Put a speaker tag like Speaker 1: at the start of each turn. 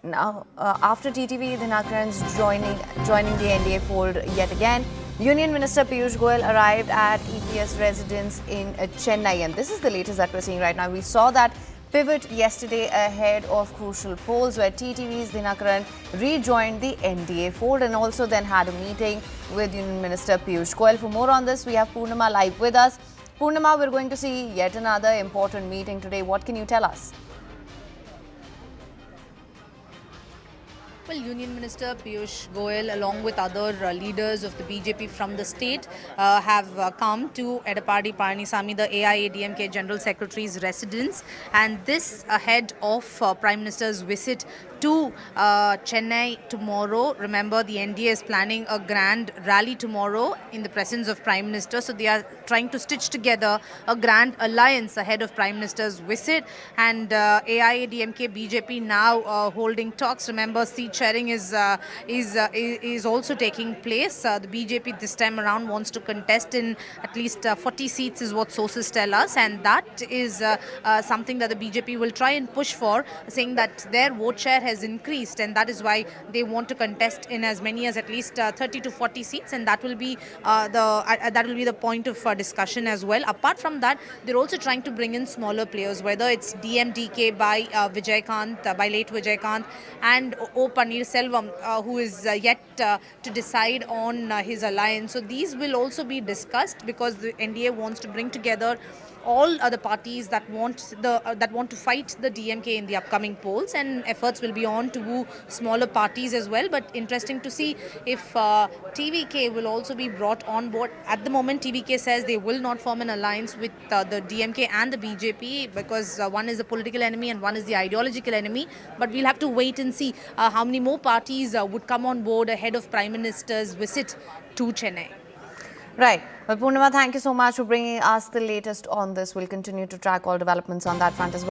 Speaker 1: Now, after TTV Dinakaran's joining the NDA fold yet again, Union Minister Piyush Goyal arrived at EPS residence in Chennai, and this is the latest that we're seeing right now. We saw that pivot yesterday ahead of crucial polls where TTV's Dinakaran rejoined the NDA fold and also then had a meeting with Union Minister Piyush Goyal. For more on this, we have Purnima live with us. Purnima, we're going to see yet another important meeting today. What can you tell us?
Speaker 2: Well, Union Minister Piyush Goyal, along with other leaders of the BJP from the state, have come to Edappadi Palanisamy, the AIADMK General Secretary's residence, and this ahead of Prime Minister's visit to Chennai tomorrow. Remember, the NDA is planning a grand rally tomorrow in the presence of Prime Minister. So they are trying to stitch together a grand alliance ahead of Prime Minister's visit. And AIADMK BJP now holding talks. Remember, seat sharing is also taking place. The BJP this time around wants to contest in at least 40 seats is what sources tell us. And that is something that the BJP will try and push for, saying that their vote share has increased, and that is why they want to contest in as many as at least 30 to 40 seats, and that will be the point of discussion as well. Apart from that, they're also trying to bring in smaller players, whether it's DMDK by by late Vijay and O Pannirselvam, who is yet to decide on his alliance. So these will also be discussed because the NDA wants to bring together all other parties that want to fight the DMK in the upcoming polls, and efforts will be on to woo smaller parties as well. But interesting to see if TVK will also be brought on board. At the moment, TVK says they will not form an alliance with the DMK and the BJP because one is the political enemy and one is the ideological enemy. But we'll have to wait and see how many more parties would come on board ahead of Prime Minister's visit to Chennai.
Speaker 1: Right. Well, Purnima, thank you so much for bringing us the latest on this. We'll continue to track all developments on that front as well.